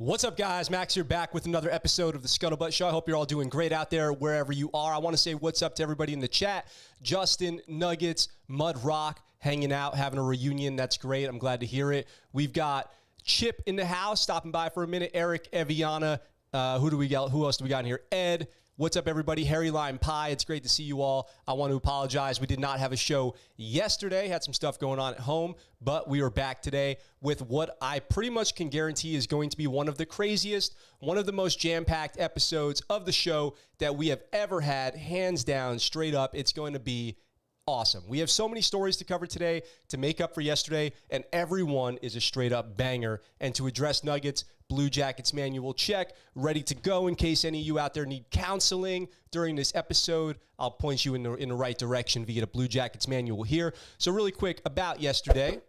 What's up, guys? Max here, back with another episode of the ScuttleButt Show. I hope you're all doing great out there wherever you are. I want to say what's up to everybody in the chat. Justin, Nuggets, Mud Rock, hanging out, having a reunion. That's great. I'm glad to hear it. We've got Chip in the house, stopping by for a minute. Eric, Eviana. Who else do we got in here? Ed. What's up, everybody? Harry Lime Pie. It's great to see you all. I want to apologize. We did not have a show yesterday. Had some stuff going on at home, but we are back today with what I pretty much can guarantee is going to be one of the craziest, one of the most jam-packed episodes of the show that we have ever had. Hands down, straight up, it's going to be awesome. We have so many stories to cover today to make up for yesterday, and everyone is a straight-up banger. And to address Nuggets, Blue Jackets manual check, ready to go in case any of you out there need counseling during this episode. I'll point you in the right direction via the Blue Jackets manual here. So really quick about yesterday.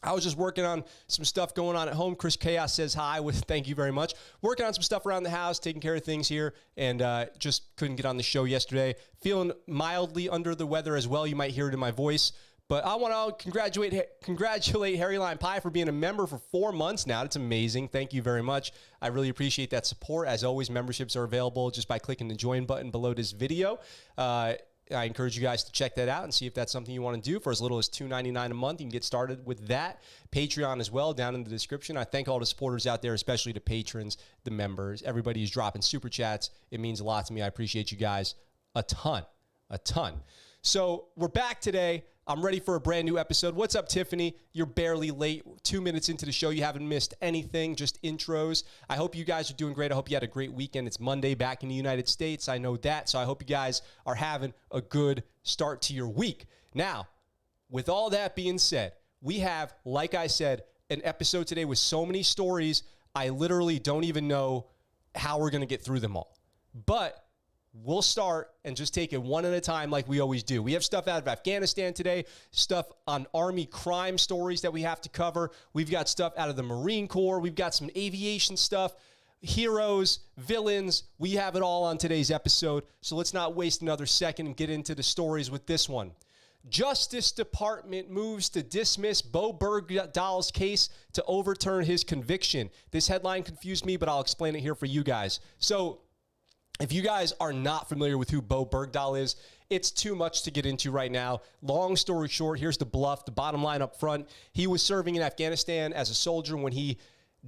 I was just working on some stuff going on at home. Chris Chaos says hi. Thank you very much. Working on some stuff around the house, taking care of things here, and just couldn't get on the show yesterday. Feeling mildly under the weather as well. You might hear it in my voice. But I want to congratulate Harry Lime Pie for being a member for 4 months now. That's amazing. Thank you very much. I really appreciate that support. As always, memberships are available just by clicking the join button below this video. I encourage you guys to check that out and see if that's something you want to do for as little as $2.99 a month. You can get started with that. Patreon as well, down in the description. I thank all the supporters out there, especially the patrons, the members, everybody who's dropping super chats. It means a lot to me. I appreciate you guys a ton. So we're back today. I'm ready for a brand new episode. What's up, Tiffany? You're barely late. 2 minutes into the show. You haven't missed anything, just intros. I hope you guys are doing great. I hope you had a great weekend. It's Monday back in the United States. I know that. So I hope you guys are having a good start to your week. Now, with all that being said, we have, like I said, an episode today with so many stories. I literally don't even know how we're going to get through them all. But we'll start and just take it one at a time like we always do. We have stuff out of Afghanistan today, stuff on Army crime stories that we have to cover. We've got stuff out of the Marine Corps. We've got some aviation stuff, heroes, villains. We have it all on today's episode. So let's not waste another second and get into the stories with this one. Justice Department moves to dismiss Bo Bergdahl's case to overturn his conviction. This headline confused me, but I'll explain it here for you guys. So if you guys are not familiar with who Bo Bergdahl is, it's too much to get into right now. Long story short, here's the bluff, the bottom line up front. He was serving in Afghanistan as a soldier when he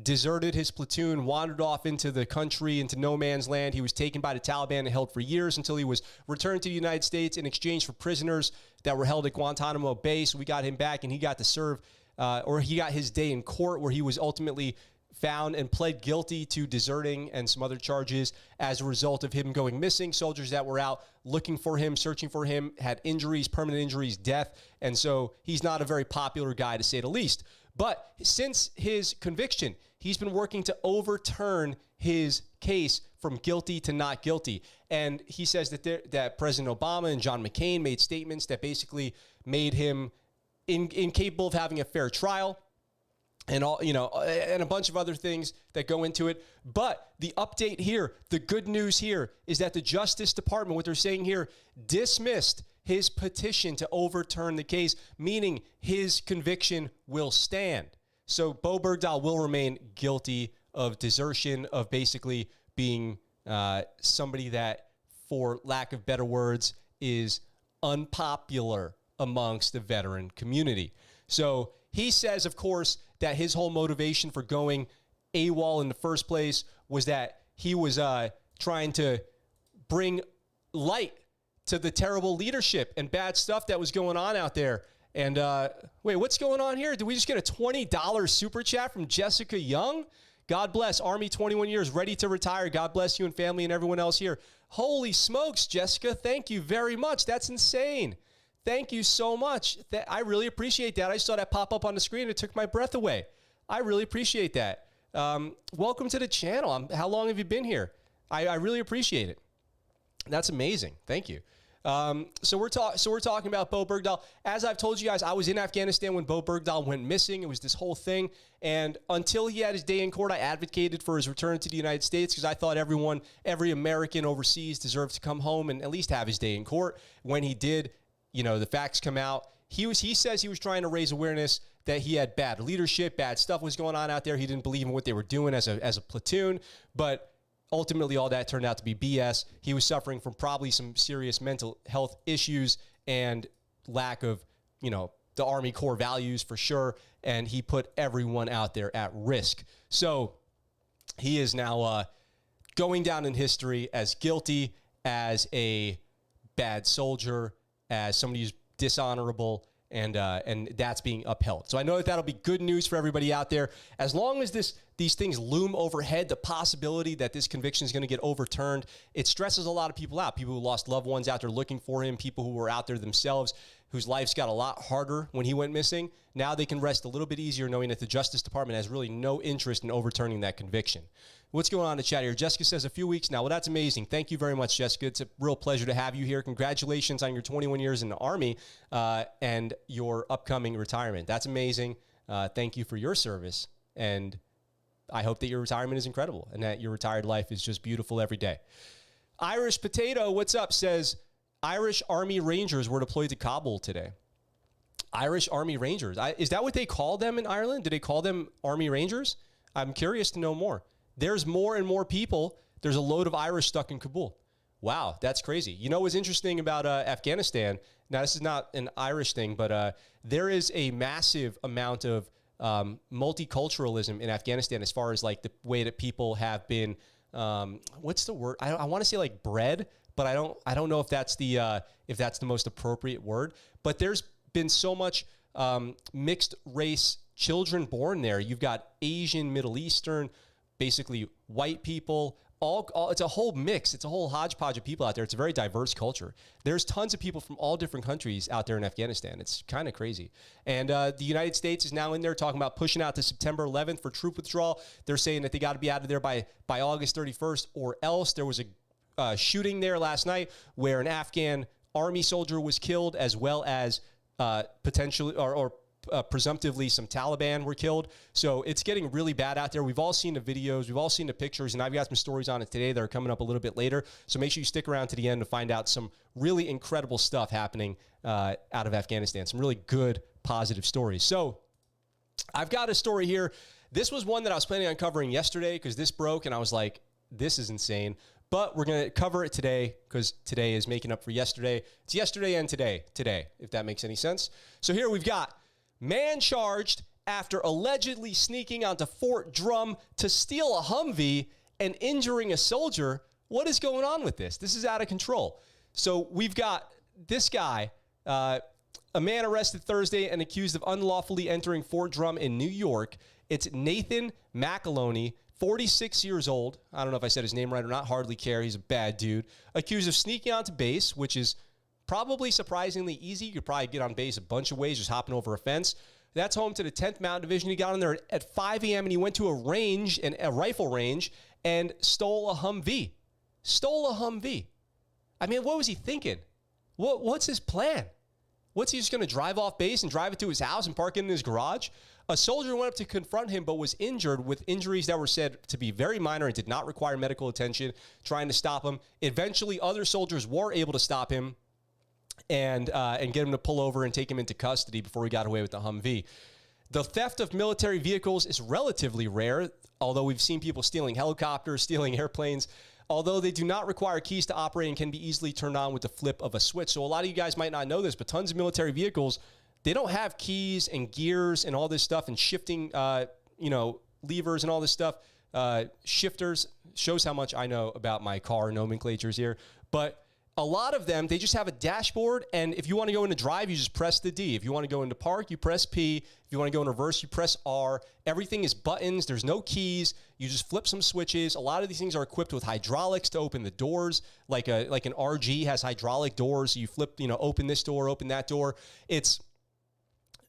deserted his platoon, wandered off into the country, into no man's land. He was taken by the Taliban and held for years until he was returned to the United States in exchange for prisoners that were held at Guantanamo Bay. So we got him back, and he got to serve, or he got his day in court, where he was ultimately found and pled guilty to deserting and some other charges as a result of him going missing. Soldiers that were out looking for him, searching for him, had injuries, permanent injuries, death. And so he's not a very popular guy, to say the least. But since his conviction, he's been working to overturn his case from guilty to not guilty. And he says that President Obama and John McCain made statements that basically made him incapable of having a fair trial, and all, and a bunch of other things that go into it. But the update here, the good news here, is that the Justice Department, what they're saying here, dismissed his petition to overturn the case, meaning his conviction will stand. So Bo Bergdahl will remain guilty of desertion, of basically being somebody that, for lack of better words, is unpopular amongst the veteran community. So he says, of course, that his whole motivation for going AWOL in the first place was that he was trying to bring light to the terrible leadership and bad stuff that was going on out there. And wait, what's going on here? Did we just get a $20 super chat from Jessica Young? God bless. Army 21 years, ready to retire. God bless you and family and everyone else here. Holy smokes, Jessica. Thank you very much. That's insane. Thank you so much. I really appreciate that. I saw that pop up on the screen. It took my breath away. I really appreciate that. Welcome to the channel. How long have you been here? I really appreciate it. That's amazing. Thank you. So we're talking about Bo Bergdahl. As I've told you guys, I was in Afghanistan when Bo Bergdahl went missing. It was this whole thing. And until he had his day in court, I advocated for his return to the United States because I thought every American overseas deserved to come home and at least have his day in court. When he did, the facts come out. He says he was trying to raise awareness that he had bad leadership, bad stuff was going on out there. He didn't believe in what they were doing as a platoon, but ultimately all that turned out to be BS. He was suffering from probably some serious mental health issues and lack of, the Army core values for sure, and he put everyone out there at risk. So he is now going down in history as guilty, as a bad soldier, as somebody who's dishonorable, and that's being upheld. So I know that that'll be good news for everybody out there. As long as these things loom overhead, the possibility that this conviction is going to get overturned, it stresses a lot of people out. People who lost loved ones out there looking for him, people who were out there themselves, whose lives got a lot harder when he went missing. Now they can rest a little bit easier knowing that the Justice Department has really no interest in overturning that conviction. What's going on in the chat here? Jessica says a few weeks now. Well, that's amazing. Thank you very much, Jessica. It's a real pleasure to have you here. Congratulations on your 21 years in the Army and your upcoming retirement. That's amazing. Thank you for your service. And I hope that your retirement is incredible and that your retired life is just beautiful every day. Irish Potato, what's up, says Irish Army Rangers were deployed to Kabul today. Irish Army Rangers. Is that what they call them in Ireland? Do they call them Army Rangers? I'm curious to know more. There's more and more people. There's a load of Irish stuck in Kabul. Wow, that's crazy. You know what's interesting about Afghanistan? Now, this is not an Irish thing, but there is a massive amount of multiculturalism in Afghanistan as far as like the way that people have been, what's the word? I want to say like bred, but I don't know if that's the most appropriate word. But there's been so much mixed race children born there. You've got Asian, Middle Eastern, basically white people. It's a whole mix. It's a whole hodgepodge of people out there. It's a very diverse culture. There's tons of people from all different countries out there in Afghanistan. It's kind of crazy. And the United States is now in there talking about pushing out to September 11th for troop withdrawal. They're saying that they got to be out of there by August 31st or else. There was a shooting there last night where an Afghan army soldier was killed, as well as potentially or presumptively some Taliban were killed. So it's getting really bad out there. We've all seen the videos. We've all seen the pictures, and I've got some stories on it today that are coming up a little bit later. So make sure you stick around to the end to find out some really incredible stuff happening out of Afghanistan. Some really good, positive stories. So I've got a story here. This was one that I was planning on covering yesterday because this broke, and I was like, this is insane. But we're going to cover it today because today is making up for yesterday. It's yesterday and today, if that makes any sense. So here we've got man charged after allegedly sneaking onto Fort Drum to steal a Humvee and injuring a soldier. What is going on with this? This is out of control. So we've got this guy, a man arrested Thursday and accused of unlawfully entering Fort Drum in New York. It's Nathan McAloney, 46 years old. I don't know if I said his name right or not. Hardly care. He's a bad dude. Accused of sneaking onto base, which is probably surprisingly easy. You could probably get on base a bunch of ways, just hopping over a fence. That's home to the 10th Mountain Division. He got in there at 5 a.m. and he went to a rifle range, and stole a Humvee. I mean, what was he thinking? What's his plan? What's he just going to drive off base and drive it to his house and park it in his garage? A soldier went up to confront him but was injured with injuries that were said to be very minor and did not require medical attention, trying to stop him. Eventually, other soldiers were able to stop him and get him to pull over and take him into custody before he got away with the Humvee. The theft of military vehicles is relatively rare, although we've seen people stealing helicopters, stealing airplanes, although they do not require keys to operate and can be easily turned on with the flip of a switch. So a lot of you guys might not know this, but tons of military vehicles, they don't have keys and gears and all this stuff and shifting, levers and all this stuff. Shifters, shows how much I know about my car nomenclatures here. But a lot of them, they just have a dashboard, and if you want to go into drive, you just press the D. If you want to go into park, you press P. If you want to go in reverse, you press R. Everything is buttons. There's no keys. You just flip some switches. A lot of these things are equipped with hydraulics to open the doors, like an RG has hydraulic doors. So you flip, open this door, open that door. It's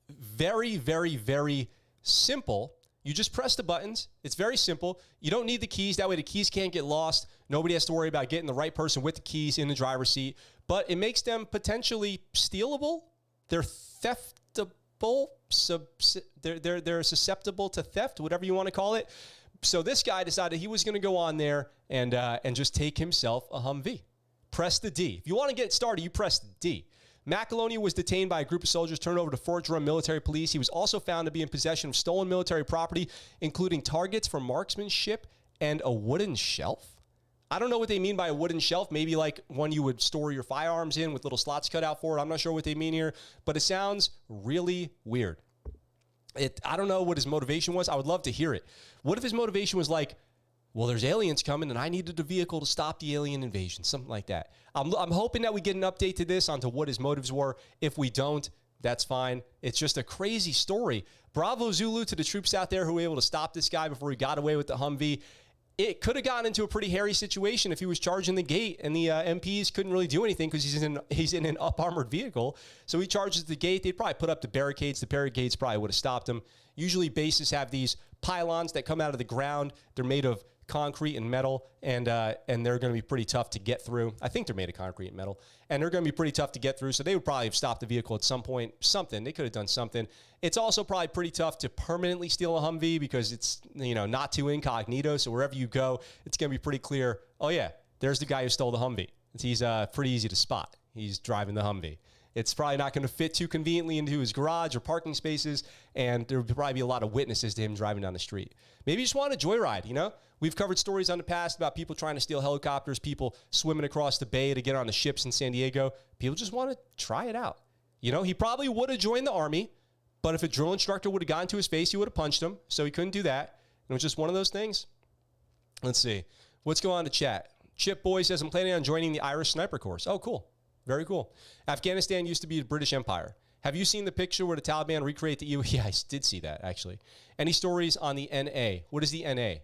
very, very, very simple. You just press the buttons. It's very simple. You don't need the keys. That way the keys can't get lost. Nobody has to worry about getting the right person with the keys in the driver's seat. But it makes them potentially stealable. They're theftable. They're susceptible to theft, whatever you want to call it. So this guy decided he was going to go on there and just take himself a Humvee. Press the D. If you want to get started, you press the D. McAloney was detained by a group of soldiers, turned over to Fort Drum military police. He was also found to be in possession of stolen military property, including targets for marksmanship and a wooden shelf. I don't know what they mean by a wooden shelf. Maybe like one you would store your firearms in with little slots cut out for it. I'm not sure what they mean here, but it sounds really weird. I don't know what his motivation was. I would love to hear it. What if his motivation was like, well, there's aliens coming and I needed a vehicle to stop the alien invasion, something like that. I'm hoping that we get an update to this onto what his motives were. If we don't, that's fine. It's just a crazy story. Bravo Zulu to the troops out there who were able to stop this guy before he got away with the Humvee. It could have gotten into a pretty hairy situation if he was charging the gate and the MPs couldn't really do anything because he's in an up-armored vehicle. So he charges the gate. They'd probably put up the barricades. The barricades probably would have stopped him. Usually bases have these pylons that come out of the ground. They're made of concrete and metal, and they're going to be pretty tough to get through. I think they're made of concrete and metal, and they're going to be pretty tough to get through, so they would probably have stopped the vehicle at some point. Something. They could have done something. It's also probably pretty tough to permanently steal a Humvee because it's, not too incognito, so wherever you go, it's going to be pretty clear, oh, yeah, there's the guy who stole the Humvee. He's pretty easy to spot. He's driving the Humvee. It's probably not going to fit too conveniently into his garage or parking spaces, and there would probably be a lot of witnesses to him driving down the street. Maybe you just want a joyride, We've covered stories on the past about people trying to steal helicopters, people swimming across the bay to get on the ships in San Diego. People just want to try it out. He probably would have joined the Army, but if a drill instructor would have gotten to his face, he would have punched him, so he couldn't do that. It was just one of those things. Let's see. What's going on in the chat? Chip Boy says, I'm planning on joining the Irish Sniper Course. Oh, cool. Very cool. Afghanistan used to be the British Empire. Have you seen the picture where the Taliban recreate the EU? Yeah, I did see that, actually. Any stories on the NA? What is the NA?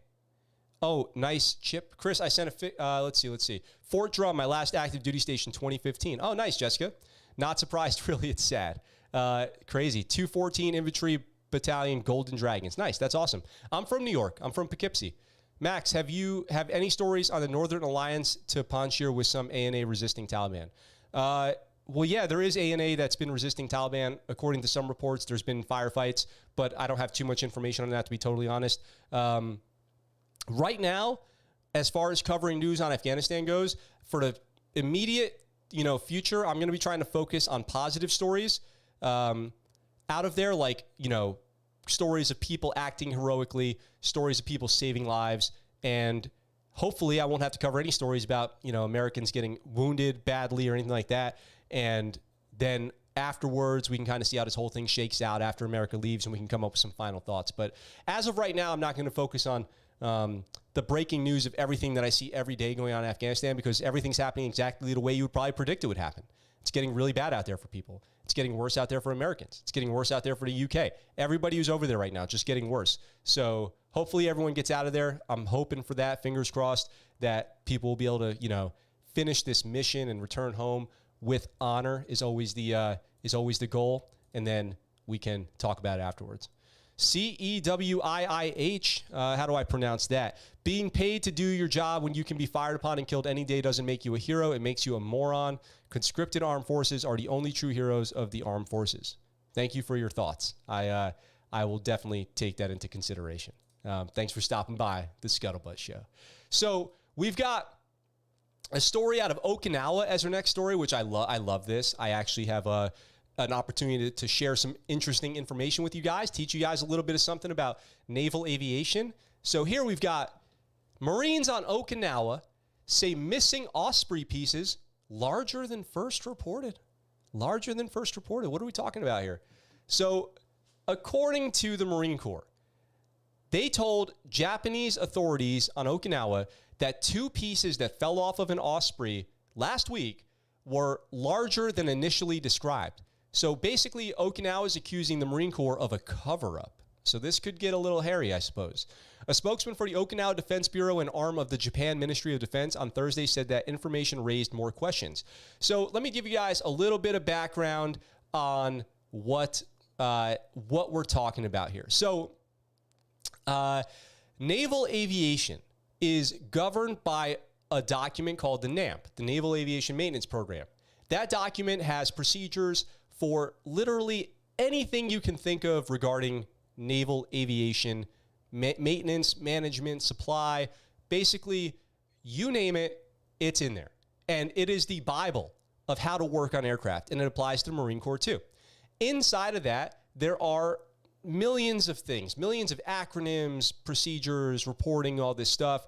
Oh, nice, Chip. Chris, I sent let's see. Fort Drum, my last active duty station, 2015. Oh, nice, Jessica. Not surprised, really. It's sad. Crazy. 214 Infantry Battalion, Golden Dragons. Nice. That's awesome. I'm from New York. I'm from Poughkeepsie. Max, have any stories on the Northern Alliance to Panjshir with some ANA resisting Taliban? Well, yeah, there is ANA that's been resisting Taliban. According to some reports, there's been firefights, but I don't have too much information on that, to be totally honest. Right now, as far as covering news on Afghanistan goes, for the immediate, future, I'm going to be trying to focus on positive stories out of there, like, stories of people acting heroically, stories of people saving lives, and hopefully I won't have to cover any stories about, Americans getting wounded badly or anything like that. And then afterwards, we can kind of see how this whole thing shakes out after America leaves, and we can come up with some final thoughts. But as of right now, I'm not going to focus on the breaking news of everything that I see every day going on in Afghanistan, because everything's happening exactly the way you would probably predict it would happen. It's getting really bad out there for people. It's getting worse out there for Americans. It's getting worse out there for the UK. Everybody who's over there right now, just getting worse. So hopefully everyone gets out of there. I'm hoping for that, fingers crossed, that people will be able to, finish this mission and return home with honor is always the goal. And then we can talk about it afterwards. CEWIIH, how do I pronounce that? Being paid to do your job when you can be fired upon and killed any day doesn't make you a hero. It makes you a moron. Conscripted armed forces are the only true heroes of the armed forces. Thank you for your thoughts. I will definitely take that into consideration. Thanks for stopping by the ScuttleButt Show. So we've got a story out of Okinawa as our next story, which I love this. I actually have an opportunity to share some interesting information with you guys, teach you guys a little bit of something about naval aviation. So here we've got Marines on Okinawa say missing Osprey pieces larger than first reported. Larger than first reported. What are we talking about here? So according to the Marine Corps, they told Japanese authorities on Okinawa that two pieces that fell off of an Osprey last week were larger than initially described. So basically, Okinawa is accusing the Marine Corps of a cover-up. So this could get a little hairy, I suppose. A spokesman for the Okinawa Defense Bureau, an arm of the Japan Ministry of Defense, on Thursday said that information raised more questions. So let me give you guys a little bit of background on what we're talking about here. So naval aviation is governed by a document called the NAMP, the Naval Aviation Maintenance Program. That document has procedures for literally anything you can think of regarding naval aviation, maintenance, management, supply. Basically, you name it, it's in there. And it is the Bible of how to work on aircraft, and it applies to the Marine Corps too. Inside of that, there are millions of things, millions of acronyms, procedures, reporting, all this stuff,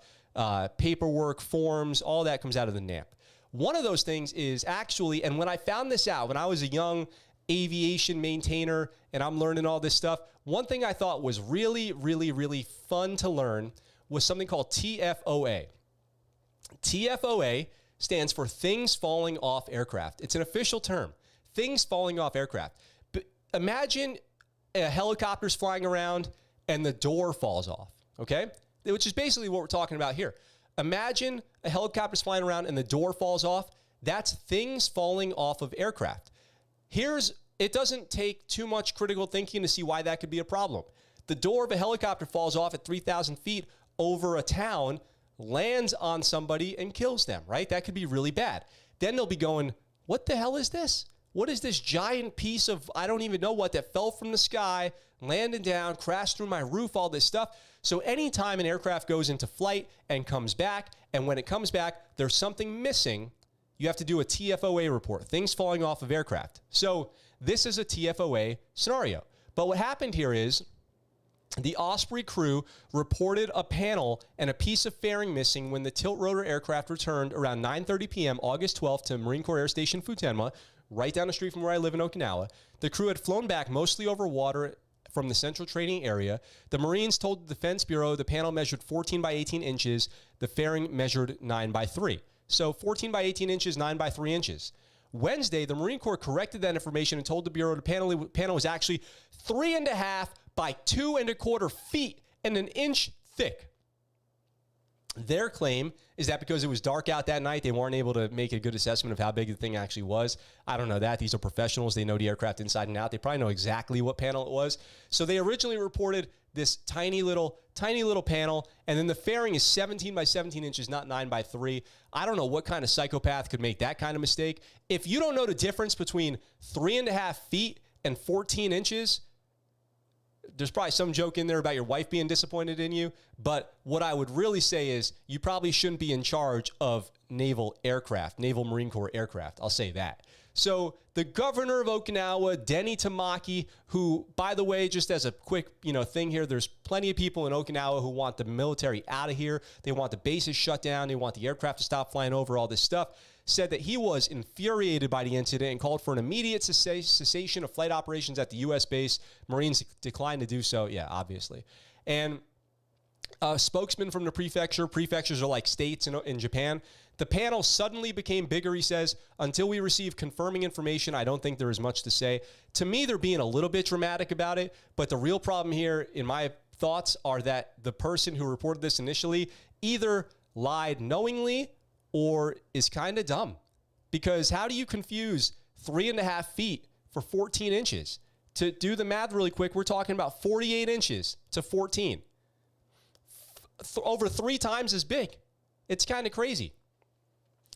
paperwork, forms, all that comes out of the NAMP. One of those things is actually, and when I found this out, when I was a young aviation maintainer and I'm learning all this stuff, one thing I thought was really, really, really fun to learn was something called TFOA. TFOA stands for Things Falling Off Aircraft. It's an official term, things falling off aircraft. But imagine a helicopter's flying around and the door falls off, okay? Which is basically what we're talking about here. Imagine a helicopter's flying around and the door falls off. That's things falling off of aircraft. It doesn't take too much critical thinking to see why that could be a problem. The door of a helicopter falls off at 3,000 feet over a town, lands on somebody and kills them, right? That could be really bad. Then they'll be going, what the hell is this? What is this giant piece of, I don't even know what, that fell from the sky, landed down, crashed through my roof, all this stuff. So anytime an aircraft goes into flight and comes back, and when it comes back, there's something missing, you have to do a TFOA report, things falling off of aircraft. So this is a TFOA scenario. But what happened here is the Osprey crew reported a panel and a piece of fairing missing when the tilt rotor aircraft returned around 9:30 p.m. August 12th to Marine Corps Air Station Futenma, right down the street from where I live in Okinawa. The crew had flown back mostly over water from the central training area. The Marines told the Defense Bureau the panel measured 14 by 18 inches. The fairing measured 9 by 3. So 14 by 18 inches, 9 by 3 inches. Wednesday, the Marine Corps corrected that information and told the Bureau the panel was actually 3.5 by 2.25 feet and an inch thick. Their claim is that because it was dark out that night, they weren't able to make a good assessment of how big the thing actually was. I don't know that. These are professionals. They know the aircraft inside and out. They probably know exactly what panel it was. So they originally reported this tiny little panel, and then the fairing is 17 by 17 inches, not 9 by 3. I don't know what kind of psychopath could make that kind of mistake. If you don't know the difference between 3.5 feet and 14 inches, there's probably some joke in there about your wife being disappointed in you. But what I would really say is you probably shouldn't be in charge of naval aircraft, Naval Marine Corps aircraft. I'll say that. So the governor of Okinawa, Denny Tamaki, who, by the way, just as a quick thing here, there's plenty of people in Okinawa who want the military out of here. They want the bases shut down. They want the aircraft to stop flying over, all this stuff. Said that he was infuriated by the incident and called for an immediate cessation of flight operations at the U.S. base. Marines declined to do so, yeah, obviously. And a spokesman from the prefectures are like states in Japan. The panel suddenly became bigger, he says. Until we receive confirming information, I don't think there is much to say. To me, they're being a little bit dramatic about it, but the real problem here, in my thoughts, are that the person who reported this initially either lied knowingly or is kind of dumb. Because how do you confuse 3.5 feet for 14 inches? To do the math really quick, we're talking about 48 inches to 14. Over 3 times as big. It's kind of crazy.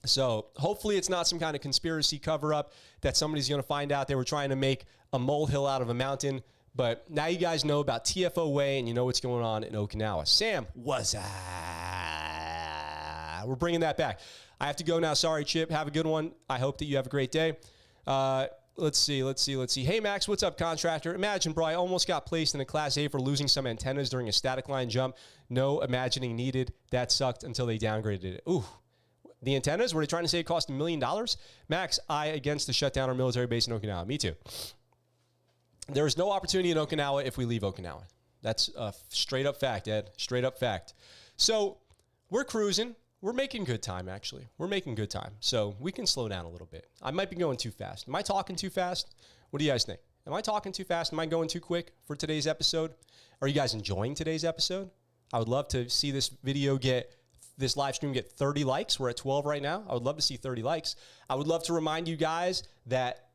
So hopefully it's not some kind of conspiracy cover-up that somebody's going to find out they were trying to make a molehill out of a mountain. But now you guys know about TFOA and you know what's going on in Okinawa. Sam, what's up? We're bringing that back. I have to go now. Sorry, Chip. Have a good one. I hope that you have a great day. Let's see. Hey, Max, what's up, contractor? Imagine, bro, I almost got placed in a Class A for losing some antennas during a static line jump. No imagining needed. That sucked until they downgraded it. Ooh. The antennas, were they trying to say it cost $1 million? Max, I against the shutdown our military base in Okinawa. Me too. There is no opportunity in Okinawa if we leave Okinawa. That's a straight up fact, Ed. Straight up fact. So we're cruising. We're making good time, actually. We're making good time. So we can slow down a little bit. I might be going too fast. Am I talking too fast? What do you guys think? Am I talking too fast? Am I going too quick for today's episode? Are you guys enjoying today's episode? I would love to see this live stream get 30 likes. We're at 12 right now. I would love to see 30 likes. I would love to remind you guys that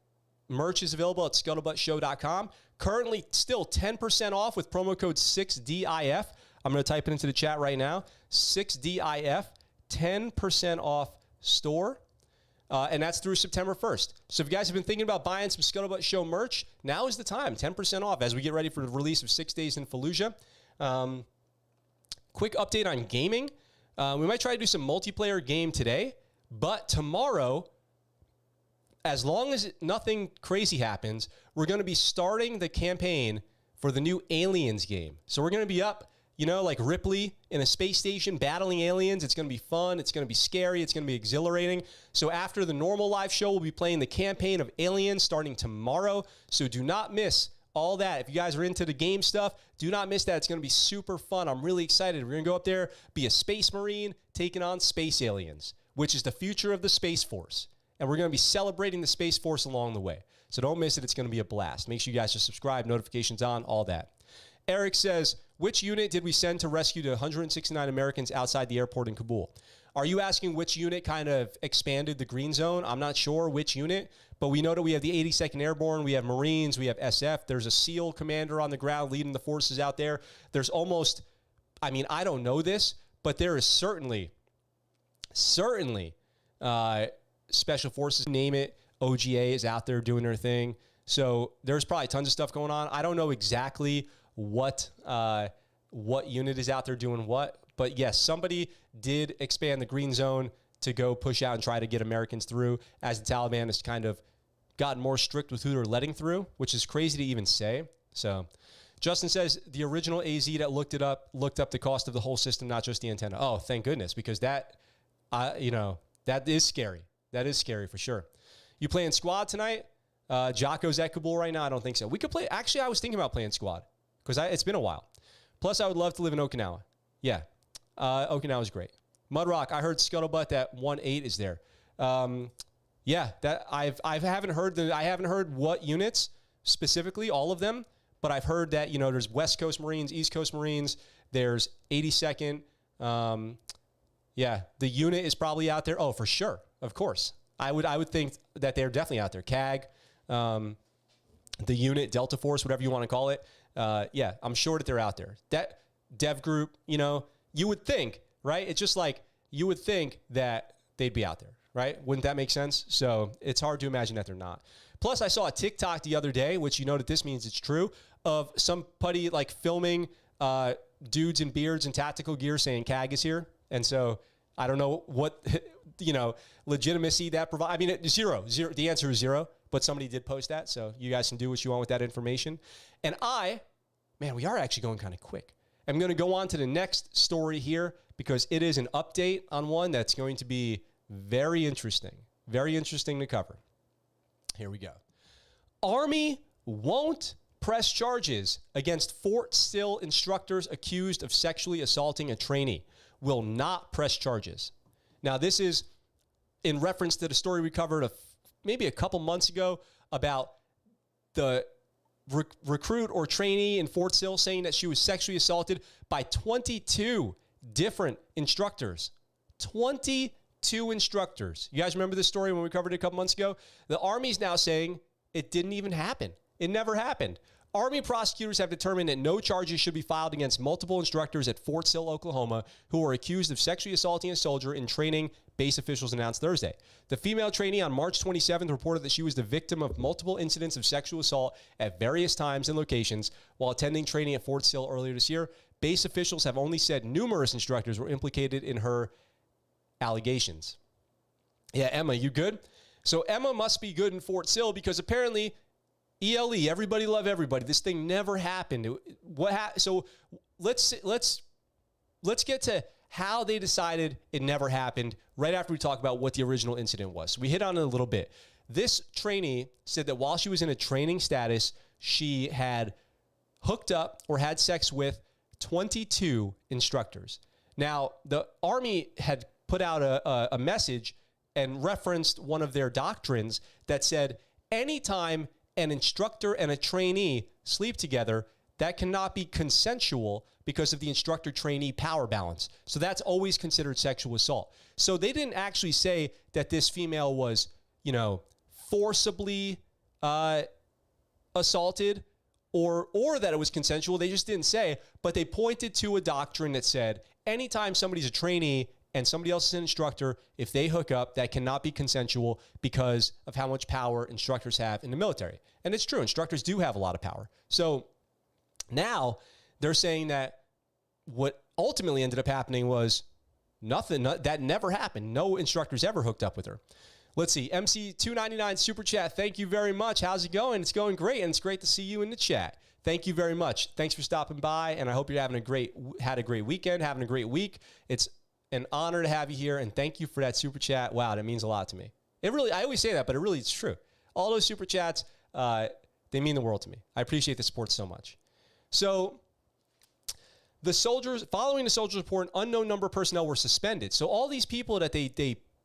merch is available at ScuttleButtShow.com. Currently still 10% off with promo code 6DIF. I'm going to type it into the chat right now. 6DIF. 10% off store, and that's through September 1st. So if you guys have been thinking about buying some ScuttleButt Show merch, now is the time. 10% off as we get ready for the release of 6 Days in Fallujah. Quick update on gaming. We might try to do some multiplayer game today, but tomorrow as long as nothing crazy happens, we're going to be starting the campaign for the new Aliens game. So we're going to be up, like Ripley in a space station battling aliens. It's going to be fun. It's going to be scary. It's going to be exhilarating. So after the normal live show, we'll be playing the campaign of Aliens starting tomorrow. So do not miss all that. If you guys are into the game stuff, do not miss that. It's going to be super fun. I'm really excited. We're going to go up there, be a space marine taking on space aliens, which is the future of the Space Force. And we're going to be celebrating the Space Force along the way. So don't miss it. It's going to be a blast. Make sure you guys are subscribed, notifications on, all that. Eric says, which unit did we send to rescue the 169 Americans outside the airport in Kabul? Are you asking which unit kind of expanded the green zone? I'm not sure which unit, but we know that we have the 82nd Airborne, we have Marines, we have SF. There's a SEAL commander on the ground leading the forces out there. There's almost, I don't know this, but there is certainly special forces, name it. OGA is out there doing their thing. So there's probably tons of stuff going on. I don't know exactly what unit is out there doing what, but yes, somebody did expand the green zone to go push out and try to get Americans through as the Taliban has kind of gotten more strict with who they're letting through, which is crazy to even say. So Justin says the original AZ that looked up the cost of the whole system, not just the antenna. Oh, thank goodness, because that is scary. That is scary for sure. You playing squad tonight? Jocko's at Kabul right now. I don't think so. We could play. Actually, I was thinking about playing squad because it's been a while. Plus, I would love to live in Okinawa. Yeah, Okinawa is great. Mudrock, I heard ScuttleButt that 1-8 is there. Yeah, that I haven't heard what units specifically, all of them, but I've heard that there's West Coast Marines, East Coast Marines. There's 82nd. Yeah, the unit is probably out there. Oh, for sure, of course. I would think that they're definitely out there. CAG, the unit, Delta Force, whatever you want to call it. Yeah, I'm sure that they're out there. That dev group, you would think, right? It's just like you would think that they'd be out there, right? Wouldn't that make sense? So it's hard to imagine that they're not. Plus, I saw a TikTok the other day, which that this means it's true, of somebody like filming dudes in beards and tactical gear saying CAG is here. And so I don't know what, legitimacy that provides. I mean, zero. The answer is zero, but somebody did post that. So you guys can do what you want with that information. And we are actually going kind of quick. I'm going to go on to the next story here because it is an update on one that's going to be very interesting to cover. Here we go. Army won't press charges against Fort Sill instructors accused of sexually assaulting a trainee. Will not press charges. Now, this is in reference to the story we covered maybe a couple months ago about the recruit or trainee in Fort Sill saying that she was sexually assaulted by 22 different instructors. 22 instructors. You guys remember this story when we covered it a couple months ago? The Army's now saying it didn't even happen. It never happened. Army prosecutors have determined that no charges should be filed against multiple instructors at Fort Sill, Oklahoma, who were accused of sexually assaulting a soldier in training, base officials announced Thursday. The female trainee on March 27th reported that she was the victim of multiple incidents of sexual assault at various times and locations while attending training at Fort Sill earlier this year. Base officials have only said numerous instructors were implicated in her allegations. Yeah, Emma, you good? So Emma must be good in Fort Sill because apparently ELE, everybody love everybody. This thing never happened. So let's get to how they decided it never happened right after we talk about what the original incident was. So we hit on it a little bit. This trainee said that while she was in a training status, she had hooked up or had sex with 22 instructors. Now, the Army had put out a message and referenced one of their doctrines that said anytime an instructor and a trainee sleep together, that cannot be consensual because of the instructor-trainee power balance. So that's always considered sexual assault. So they didn't actually say that this female was, forcibly assaulted or that it was consensual. They just didn't say, but they pointed to a doctrine that said anytime somebody's a trainee and somebody else is an instructor, if they hook up, that cannot be consensual because of how much power instructors have in the military. And it's true. Instructors do have a lot of power. So now they're saying that what ultimately ended up happening was nothing. That never happened. No instructors ever hooked up with her. Let's see. MC299 Super Chat. Thank you very much. How's it going? It's going great, and it's great to see you in the chat. Thank you very much. Thanks for stopping by, and I hope you're had a great weekend, having a great week. It's an honor to have you here, and thank you for that Super Chat. Wow, that means a lot to me. It really, I always say that, but it's true. All those Super Chats, they mean the world to me. I appreciate the support so much. So the soldiers, following the soldiers' report, an unknown number of personnel were suspended. So all these people that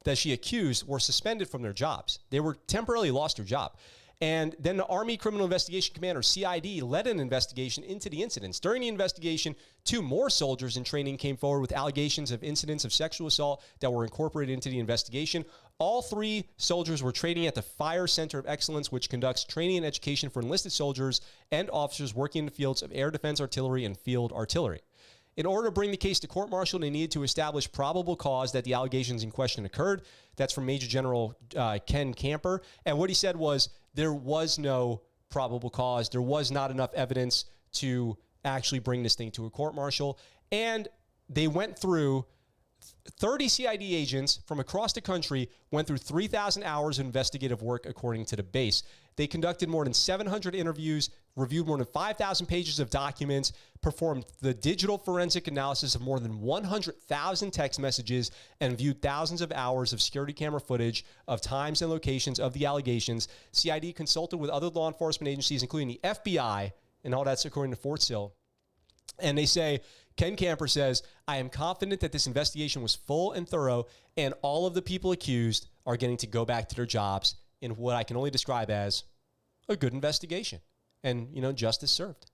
that she accused were suspended from their jobs. They were temporarily lost their job. And then the Army Criminal Investigation Command, or CID, led an investigation into the incidents. During the investigation, 2 more soldiers in training came forward with allegations of incidents of sexual assault that were incorporated into the investigation. All 3 soldiers were training at the Fire Center of Excellence, which conducts training and education for enlisted soldiers and officers working in the fields of air defense artillery and field artillery. In order to bring the case to court-martial, they needed to establish probable cause that the allegations in question occurred. That's from Major General Ken Camper. And what he said was there was no probable cause. There was not enough evidence to actually bring this thing to a court-martial. And they went through 30 CID agents from across the country, went through 3,000 hours of investigative work, according to the base. They conducted more than 700 interviews, reviewed more than 5,000 pages of documents, performed the digital forensic analysis of more than 100,000 text messages, and viewed thousands of hours of security camera footage of times and locations of the allegations. CID consulted with other law enforcement agencies, including the FBI, and all that's according to Fort Sill. And they say, Ken Camper says, I am confident that this investigation was full and thorough, and all of the people accused are getting to go back to their jobs in what I can only describe as a good investigation. And, justice served.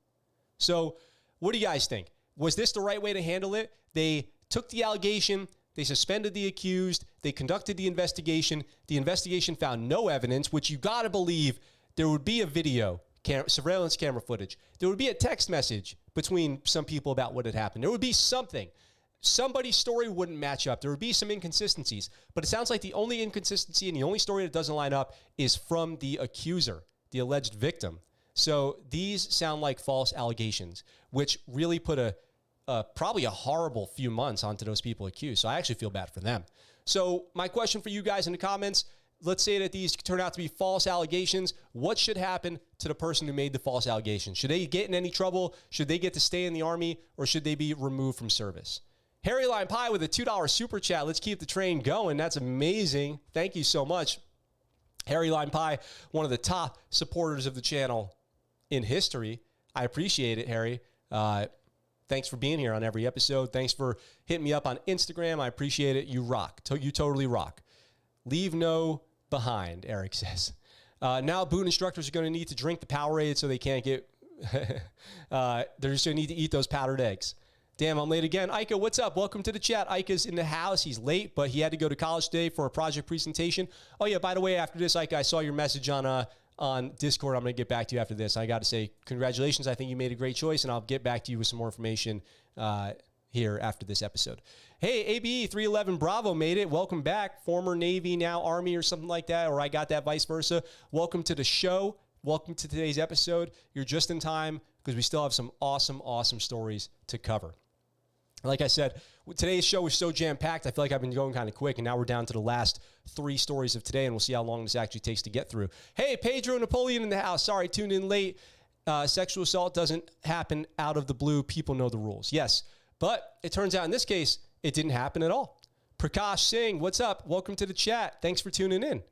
So what do you guys think? Was this the right way to handle it? They took the allegation, they suspended the accused, they conducted the investigation. The investigation found no evidence, which you got to believe there would be a video, surveillance camera footage. There would be a text message between some people about what had happened. There would be something. Somebody's story wouldn't match up. There would be some inconsistencies. But it sounds like the only inconsistency and the only story that doesn't line up is from the accuser, the alleged victim. So these sound like false allegations, which really put probably a horrible few months onto those people accused. So I actually feel bad for them. So my question for you guys in the comments, let's say that these turn out to be false allegations. What should happen to the person who made the false allegations? Should they get in any trouble? Should they get to stay in the Army? Or should they be removed from service? Harry Lime Pie with a $2 super chat. Let's keep the train going. That's amazing. Thank you so much. Harry Lime Pie, one of the top supporters of the channel in history. I appreciate it, Harry. Thanks for being here on every episode. Thanks for hitting me up on Instagram. I appreciate it. You rock. You totally rock. Leave no behind, Eric says. Now boot instructors are going to need to drink the Powerade so they can't get... they're just going to need to eat those powdered eggs. Damn, I'm late again. Ika, what's up? Welcome to the chat. Ika's in the house. He's late, but he had to go to college today for a project presentation. Oh, yeah, by the way, after this, Ika, I saw your message on Discord. I'm going to get back to you after this. I got to say congratulations. I think you made a great choice, and I'll get back to you with some more information here after this episode. Hey, ABE 311 Bravo made it. Welcome back. Former Navy, now Army or something like that, or I got that vice versa. Welcome to the show. Welcome to today's episode. You're just in time because we still have some awesome, awesome stories to cover. Like I said, today's show was so jam-packed, I feel like I've been going kind of quick, and now we're down to the last 3 stories of today, and we'll see how long this actually takes to get through. Hey, Pedro Napoleon in the house. Sorry, tuned in late. Sexual assault doesn't happen out of the blue. People know the rules. Yes, but it turns out in this case, it didn't happen at all. Prakash Singh, what's up? Welcome to the chat. Thanks for tuning in.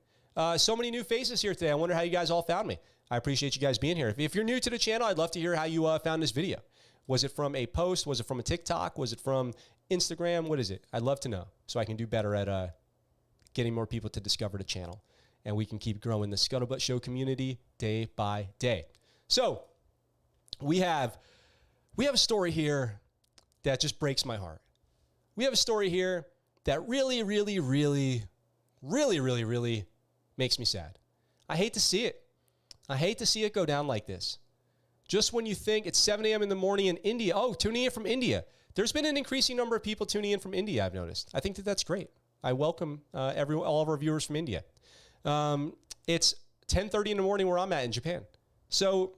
So many new faces here today. I wonder how you guys all found me. I appreciate you guys being here. If you're new to the channel, I'd love to hear how you found this video. Was it from a post? Was it from a TikTok? Was it from Instagram? What is it? I'd love to know so I can do better at getting more people to discover the channel. And we can keep growing the ScuttleButt Show community day by day. So we have a story here that just breaks my heart. We have a story here that really, really, really, really, really, really makes me sad. I hate to see it. I hate to see it go down like this. Just when you think it's 7 a.m. in the morning in India. Oh, tuning in from India. There's been an increasing number of people tuning in from India, I've noticed. I think that's great. I welcome all of our viewers from India. It's 10:30 in the morning where I'm at in Japan. So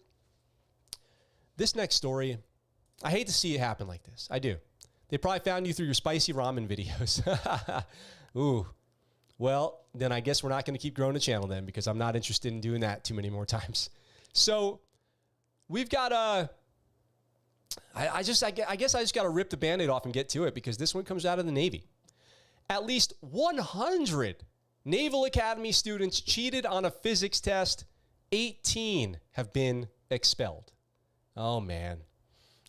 this next story, I hate to see it happen like this. I do. They probably found you through your spicy ramen videos. Ooh. Well, then I guess we're not going to keep growing the channel then, because I'm not interested in doing that too many more times. So we've got I guess I just got to rip the Band-Aid off and get to it, because this one comes out of the Navy. At least 100 Naval Academy students cheated on a physics test. 18 have been expelled. Oh, man.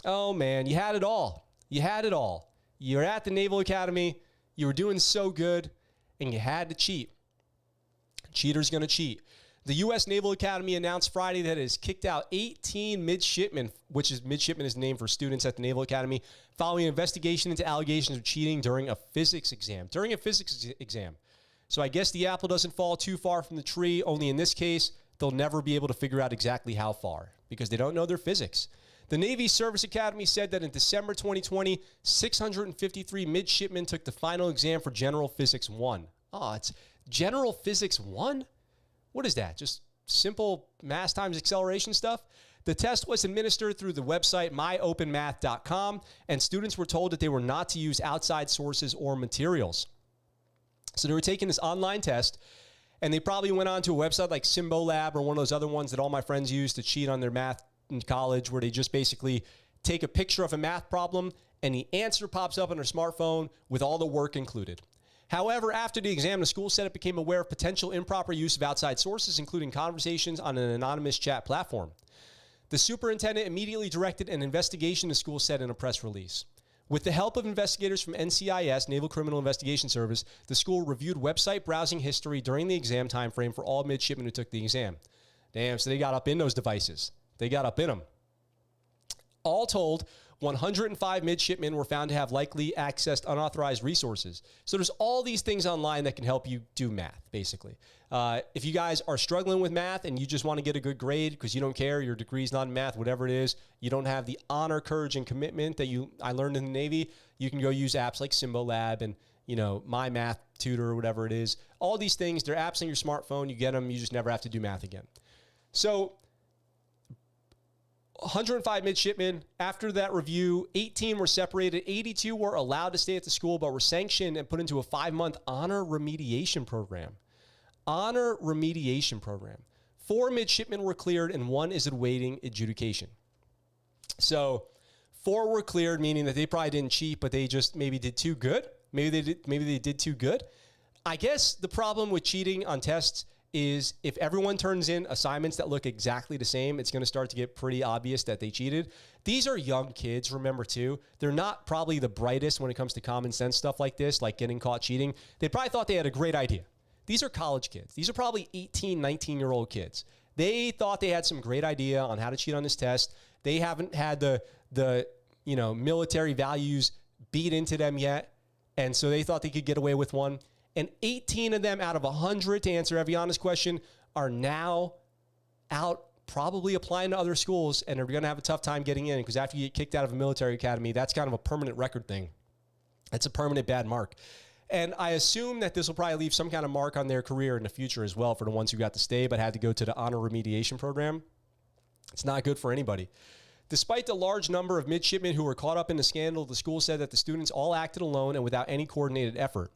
Oh, man. You had it all. You had it all. You're at the Naval Academy. You were doing so good, and you had to cheat. Cheater's going to cheat. The U.S. Naval Academy announced Friday that it has kicked out 18 midshipmen, which is midshipmen is the name for students at the Naval Academy, following an investigation into allegations of cheating during a physics exam. So I guess the apple doesn't fall too far from the tree, only in this case, they'll never be able to figure out exactly how far, because they don't know their physics. The Navy Service Academy said that in December 2020, 653 midshipmen took the final exam for General Physics 1. Oh, it's General Physics 1? What is that? Just simple mass times acceleration stuff? The test was administered through the website myopenmath.com, and students were told that they were not to use outside sources or materials. So they were taking this online test, and they probably went on to a website like Symbolab or one of those other ones that all my friends use to cheat on their math in college, where they just basically take a picture of a math problem and the answer pops up on their smartphone with all the work included. However, after the exam, the school said it became aware of potential improper use of outside sources, including conversations on an anonymous chat platform. The superintendent immediately directed an investigation, the school said in a press release. With the help of investigators from NCIS, Naval Criminal Investigation Service, the school reviewed website browsing history during the exam timeframe for all midshipmen who took the exam. Damn, so they got up in those devices. They got up in them. All told, 105 midshipmen were found to have likely accessed unauthorized resources. So there's all these things online that can help you do math, basically. If you guys are struggling with math and you just want to get a good grade because you don't care, your degree's not in math, whatever it is, you don't have the honor, courage, and commitment that I learned in the Navy, you can go use apps like Symbolab and, My Math Tutor or whatever it is. All these things, they're apps on your smartphone. You get them, you just never have to do math again. So 105 midshipmen. After that review, 18 were separated. 82 were allowed to stay at the school, but were sanctioned and put into a 5-month honor remediation program. Honor remediation program. 4 midshipmen were cleared, and 1 is awaiting adjudication. So 4 were cleared, meaning that they probably didn't cheat, but they just maybe did too good. Maybe they did too good. I guess the problem with cheating on tests is if everyone turns in assignments that look exactly the same, it's going to start to get pretty obvious that they cheated. These are young kids, remember, too. They're not probably the brightest when it comes to common sense stuff like this, like getting caught cheating. They probably thought they had a great idea. These are college kids. These are probably 18, 19-year-old kids. They thought they had some great idea on how to cheat on this test. They haven't had the military values beat into them yet, and so they thought they could get away with one. And 18 of them out of 100, to answer every honest question, are now out probably applying to other schools, and are going to have a tough time getting in, because after you get kicked out of a military academy, that's kind of a permanent record thing. That's a permanent bad mark. And I assume that this will probably leave some kind of mark on their career in the future as well for the ones who got to stay but had to go to the honor remediation program. It's not good for anybody. Despite the large number of midshipmen who were caught up in the scandal, the school said that the students all acted alone and without any coordinated effort.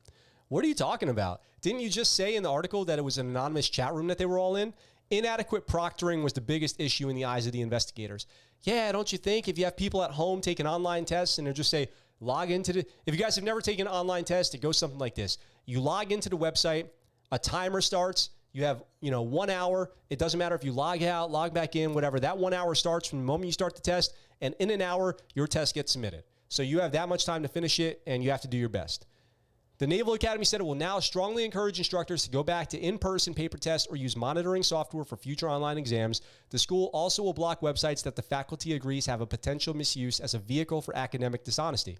What are you talking about? Didn't you just say in the article that it was an anonymous chat room that they were all in? Inadequate proctoring was the biggest issue in the eyes of the investigators. Yeah, don't you think if you have people at home taking online tests and they'll just say, log into the, if you guys have never taken an online test, it goes something like this. You log into the website, a timer starts, you have, 1 hour. It doesn't matter if you log out, log back in, whatever. That 1 hour starts from the moment you start the test, and in an hour, your test gets submitted. So you have that much time to finish it, and you have to do your best. The Naval Academy said it will now strongly encourage instructors to go back to in-person paper tests or use monitoring software for future online exams. The school also will block websites that the faculty agrees have a potential misuse as a vehicle for academic dishonesty.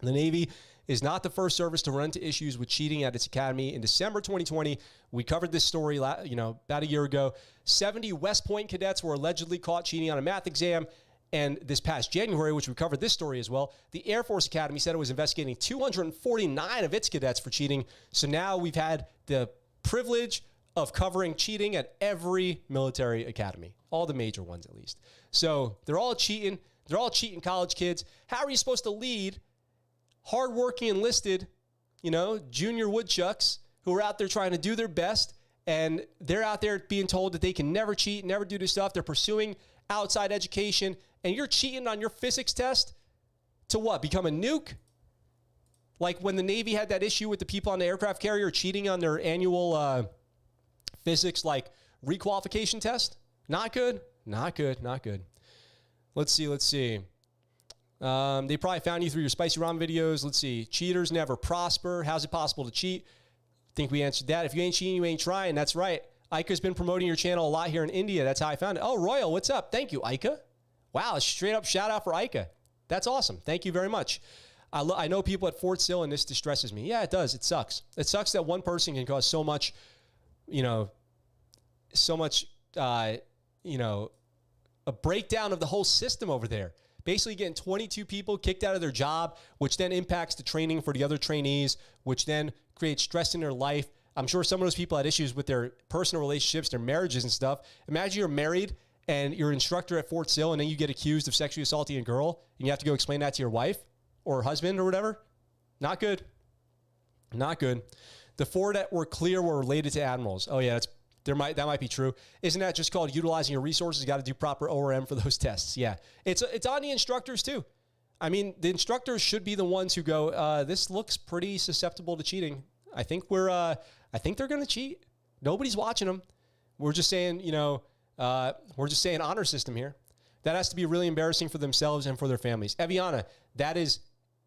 The Navy is not the first service to run into issues with cheating at its academy. In December 2020, we covered this story about a year ago. 70 West Point cadets were allegedly caught cheating on a math exam. And this past January, which we covered this story as well, the Air Force Academy said it was investigating 249 of its cadets for cheating. So now we've had the privilege of covering cheating at every military academy, all the major ones at least. So they're all cheating. They're all cheating college kids. How are you supposed to lead hardworking enlisted, junior woodchucks who are out there trying to do their best, and they're out there being told that they can never cheat, never do this stuff. They're pursuing outside education, and you're cheating on your physics test to what? Become a nuke? Like when the Navy had that issue with the people on the aircraft carrier cheating on their annual physics like requalification test? Not good. Not good. Not good. Let's see. They probably found you through your spicy ramen videos. Let's see. Cheaters never prosper. How's it possible to cheat? Think we answered that. If you ain't cheating, you ain't trying. That's right. Ika's been promoting your channel a lot here in India. That's how I found it. Oh, Royal, what's up? Thank you, Ika. Wow, straight up shout out for Ika. That's awesome. Thank you very much. I know people at Fort Sill, and this distresses me. Yeah, it does. It sucks. It sucks that one person can cause so much, a breakdown of the whole system over there. Basically getting 22 people kicked out of their job, which then impacts the training for the other trainees, which then creates stress in their life. I'm sure some of those people had issues with their personal relationships, their marriages and stuff. Imagine you're married and you're an instructor at Fort Sill, and then you get accused of sexually assaulting a girl, and you have to go explain that to your wife or husband or whatever. Not good. Not good. The four that were clear were related to admirals. Oh, yeah, that might be true. Isn't that just called utilizing your resources? You got to do proper ORM for those tests. Yeah, it's on the instructors too. I mean, the instructors should be the ones who go, this looks pretty susceptible to cheating. I think they're going to cheat. Nobody's watching them. We're just saying, honor system here. That has to be really embarrassing for themselves and for their families. Eviana, that is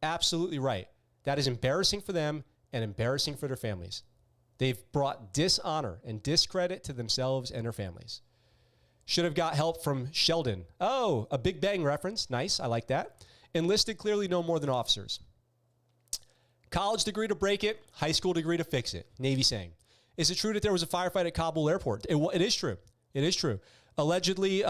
absolutely right. That is embarrassing for them and embarrassing for their families. They've brought dishonor and discredit to themselves and their families. Should have got help from Sheldon. Oh, a Big Bang reference. Nice. I like that. Enlisted clearly know more than officers. College degree to break it, high school degree to fix it. Navy saying. Is it true that there was a firefight at Kabul airport? It is true. It is true. Allegedly,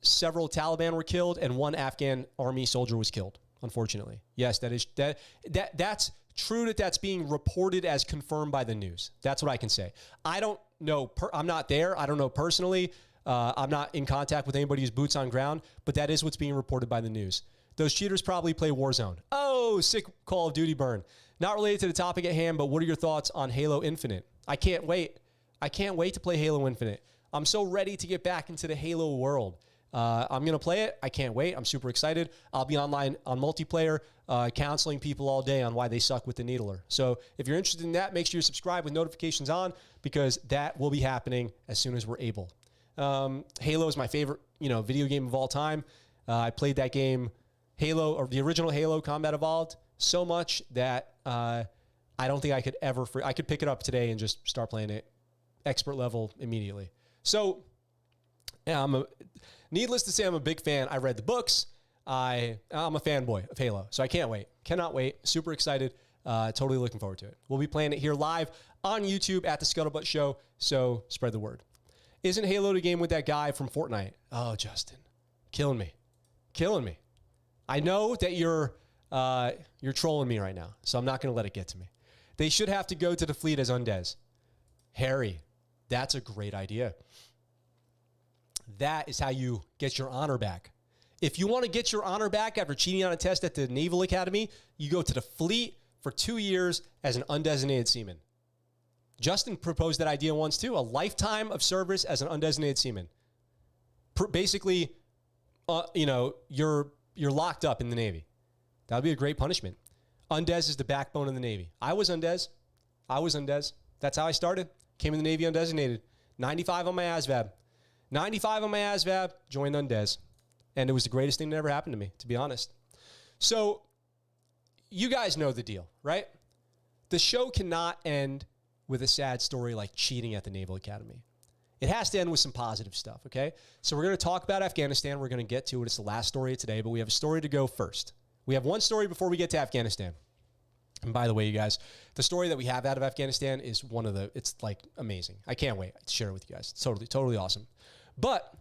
several Taliban were killed and one Afghan army soldier was killed, unfortunately. Yes, that's true that's being reported as confirmed by the news. That's what I can say. I don't know. I'm not there. I don't know personally. I'm not in contact with anybody who's boots on ground, but that is what's being reported by the news. Those cheaters probably play Warzone. Oh, sick Call of Duty burn. Not related to the topic at hand, but what are your thoughts on Halo Infinite? I can't wait. I can't wait to play Halo Infinite. I'm so ready to get back into the Halo world. I'm going to play it. I can't wait. I'm super excited. I'll be online on multiplayer, counseling people all day on why they suck with the needler. So if you're interested in that, make sure you subscribe with notifications on, because that will be happening as soon as we're able. Halo is my favorite, video game of all time. I played that game, Halo, or the original Halo Combat Evolved, so much that I don't think I could ever. I could pick it up today and just start playing it, expert level immediately. So, yeah, needless to say, I'm a big fan. I read the books. I'm a fanboy of Halo, so I can't wait. Cannot wait. Super excited. Totally looking forward to it. We'll be playing it here live on YouTube at the ScuttleButt Show, so spread the word. Isn't Halo the game with that guy from Fortnite? Oh, Justin. Killing me. I know that you're trolling me right now, so I'm not going to let it get to me. They should have to go to the fleet as Undez. Harry, that's a great idea. That is how you get your honor back. If you want to get your honor back after cheating on a test at the Naval Academy, you go to the fleet for 2 years as an undesignated seaman. Justin proposed that idea once too, a lifetime of service as an undesignated seaman. Basically, you're locked up in the Navy. That would be a great punishment. Undez is the backbone of the Navy. I was Undez. That's how I started. Came in the Navy undesignated. 95 on my ASVAB. 95 on my ASVAB, joined Undez. And it was the greatest thing that ever happened to me, to be honest. So, you guys know the deal, right? The show cannot end with a sad story like cheating at the Naval Academy. It has to end with some positive stuff, okay? So we're going to talk about Afghanistan. We're going to get to it. It's the last story of today, but we have a story to go first. We have one story before we get to Afghanistan. And by the way, you guys, the story that we have out of Afghanistan is it's like amazing. I can't wait to share it with you guys. It's totally awesome. But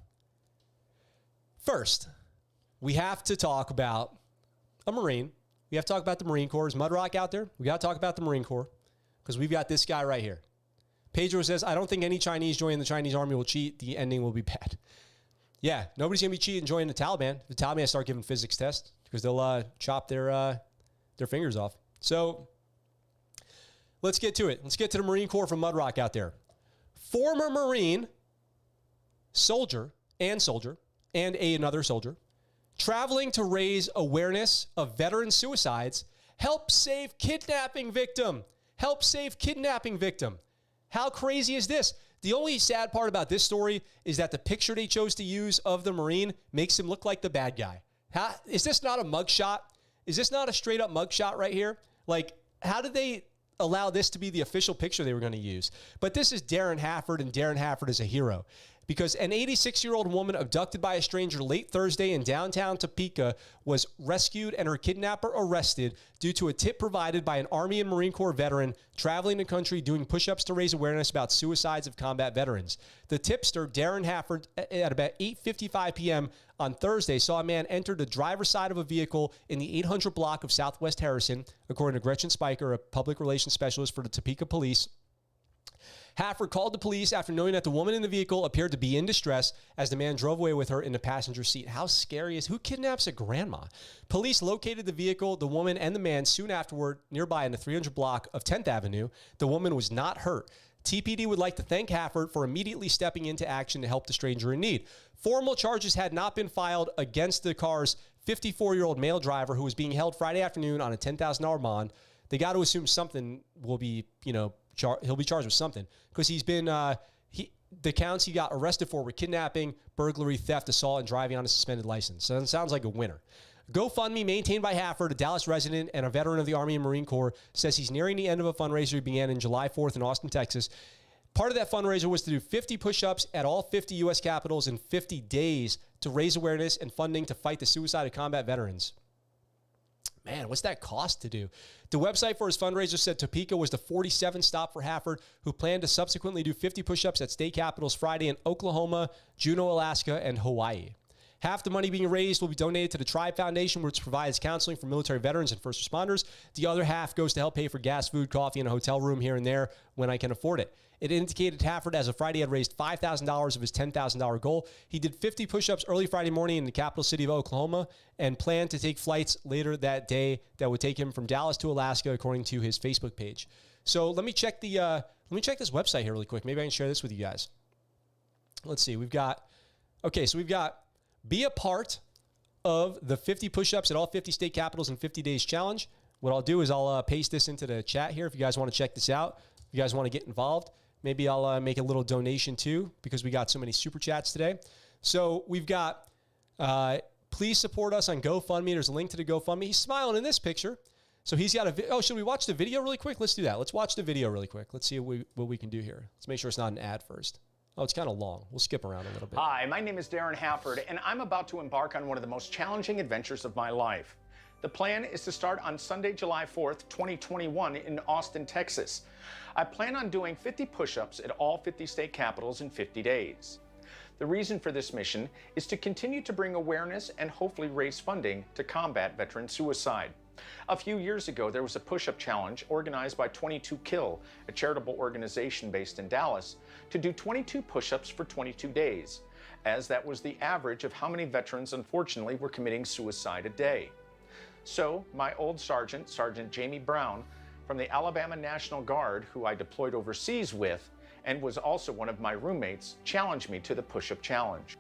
first, we have to talk about a Marine. We have to talk about the Marine Corps. Is Mudrock out there? We got to talk about the Marine Corps because we've got this guy right here. Pedro says, I don't think any Chinese joining the Chinese army will cheat. The ending will be bad. Yeah, nobody's going to be cheating joining the Taliban. The Taliban start giving physics tests because they'll chop their fingers off. So let's get to it. Let's get to the Marine Corps from Mudrock out there. Former Marine soldier, and another soldier, traveling to raise awareness of veteran suicides, help save kidnapping victim. Help save kidnapping victim. How crazy is this? The only sad part about this story is that the picture they chose to use of the Marine makes him look like the bad guy. Is this not a mugshot? Is this not a straight up mugshot right here? Like, how did they allow this to be the official picture they were going to use? But this is Darren Hafford, and Darren Hafford is a hero. Because an 86-year-old woman abducted by a stranger late Thursday in downtown Topeka was rescued and her kidnapper arrested due to a tip provided by an Army and Marine Corps veteran traveling the country doing push-ups to raise awareness about suicides of combat veterans. The tipster, Darren Hafford, at about 8:55 p.m. on Thursday, saw a man enter the driver's side of a vehicle in the 800 block of Southwest Harrison, according to Gretchen Spiker, a public relations specialist for the Topeka Police. Hafford called the police after knowing that the woman in the vehicle appeared to be in distress as the man drove away with her in the passenger seat. How scary is who kidnaps a grandma? Police located the vehicle, the woman, and the man soon afterward nearby in the 300 block of 10th Avenue. The woman was not hurt. TPD would like to thank Hafford for immediately stepping into action to help the stranger in need. Formal charges had not been filed against the car's 54-year-old male driver who was being held Friday afternoon on a $10,000 bond. They got to assume something will be, he'll be charged with something because he's been, the counts he got arrested for were kidnapping, burglary, theft, assault, and driving on a suspended license. So it sounds like a winner. GoFundMe, maintained by Hafford, a Dallas resident and a veteran of the Army and Marine Corps, says he's nearing the end of a fundraiser he began in July 4th in Austin, Texas. Part of that fundraiser was to do 50 push-ups at all 50 U.S. capitals in 50 days to raise awareness and funding to fight the suicide of combat veterans. Man, what's that cost to do? The website for his fundraiser said Topeka was the 47th stop for Hafford, who planned to subsequently do 50 push-ups at state capitals Friday in Oklahoma, Juneau, Alaska, and Hawaii. Half the money being raised will be donated to the Tribe Foundation, which provides counseling for military veterans and first responders. The other half goes to help pay for gas, food, coffee, and a hotel room here and there when I can afford it. It indicated Hafford, as of Friday, had raised $5,000 of his $10,000 goal. He did 50 push-ups early Friday morning in the capital city of Oklahoma and planned to take flights later that day that would take him from Dallas to Alaska, according to his Facebook page. So let me check this website here really quick. Maybe I can share this with you guys. Let's see. We've got be a part of the 50 push-ups at all 50 state capitals in 50 days challenge. What I'll do is I'll paste this into the chat here if you guys want to check this out. If you guys want to get involved, maybe I'll make a little donation too because we got so many super chats today. So we've got, please support us on GoFundMe. There's a link to the GoFundMe. He's smiling in this picture. So he's got should we watch the video really quick? Let's do that. Let's watch the video really quick. Let's see what we can do here. Let's make sure it's not an ad first. Oh, it's kind of long. We'll skip around a little bit. Hi, my name is Darren Hafford, and I'm about to embark on one of the most challenging adventures of my life. The plan is to start on Sunday, July 4th, 2021 in Austin, Texas. I plan on doing 50 push-ups at all 50 state capitals in 50 days. The reason for this mission is to continue to bring awareness and hopefully raise funding to combat veteran suicide. A few years ago, there was a push-up challenge organized by 22Kill, a charitable organization based in Dallas, to do 22 push-ups for 22 days, as that was the average of how many veterans, unfortunately, were committing suicide a day. So, my old sergeant, Sergeant Jamie Brown, from the Alabama National Guard, who I deployed overseas with, and was also one of my roommates, challenged me to the push-up challenge.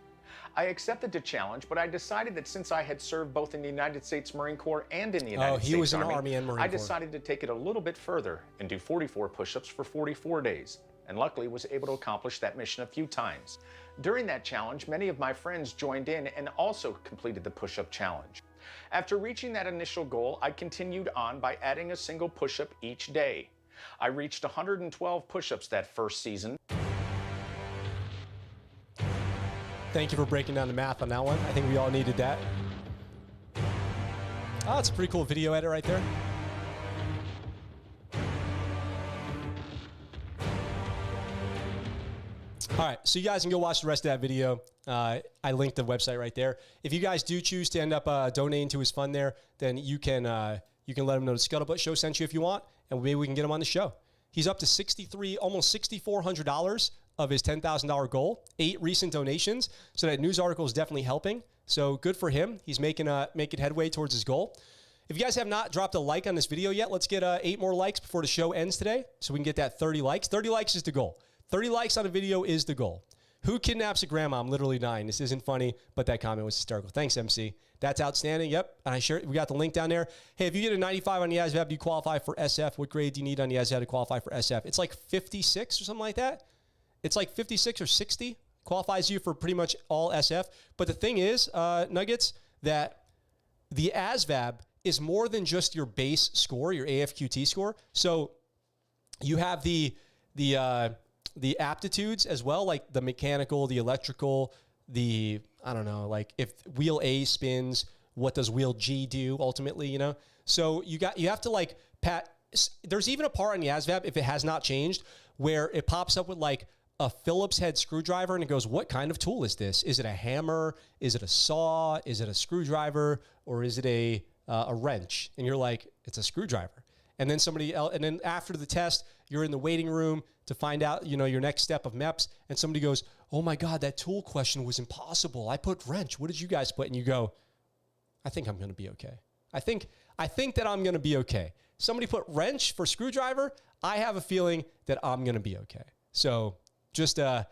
I accepted the challenge, but I decided that since I had served both in the United States Marine Corps and in the United States Army and Marine Corps. I decided to take it a little bit further and do 44 push-ups for 44 days, and luckily was able to accomplish that mission a few times. During that challenge, many of my friends joined in and also completed the push-up challenge. After reaching that initial goal, I continued on by adding a single push-up each day. I reached 112 push-ups that first season. Thank you for breaking down the math on that one. I think we all needed that. Oh, it's a pretty cool video edit right there. All right, so you guys can go watch the rest of that video. I linked the website right there. If you guys do choose to end up donating to his fund there, then you can let him know the ScuttleButt Show sent you if you want, and maybe we can get him on the show. He's up to almost $6,400 of his $10,000 goal, 8 recent donations. So that news article is definitely helping. So good for him. He's making headway towards his goal. If you guys have not dropped a like on this video yet, let's get 8 more likes before the show ends today so we can get that 30 likes. 30 likes is the goal. 30 likes on a video is the goal. Who kidnaps a grandma? I'm literally dying. This isn't funny, but that comment was hysterical. Thanks, MC. That's outstanding. Yep. And I share. We got the link down there. Hey, if you get a 95 on the ASVAB, do you qualify for SF? What grade do you need on the ASVAB to qualify for SF? It's like 56 or something like that. It's like 56 or 60. Qualifies you for pretty much all SF. But the thing is, Nuggets, that the ASVAB is more than just your base score, your AFQT score. So you have the aptitudes as well, like the mechanical, the electrical, the, I don't know, like if wheel A spins, what does wheel G do ultimately, you know? So you have to like there's even a part on the ASVAB, if it has not changed, where it pops up with like a Phillips head screwdriver and it goes, what kind of tool is this? Is it a hammer? Is it a saw? Is it a screwdriver? Or is it a wrench? And you're like, it's a screwdriver. And then somebody else, and then after the test, you're in the waiting room to find out, you know, your next step of MEPS, and somebody goes, oh my God, that tool question was impossible. I put wrench. What did you guys put? And you go, I think I'm going to be okay. I think that I'm going to be okay. Somebody put wrench for screwdriver. I have a feeling that I'm going to be okay. So just a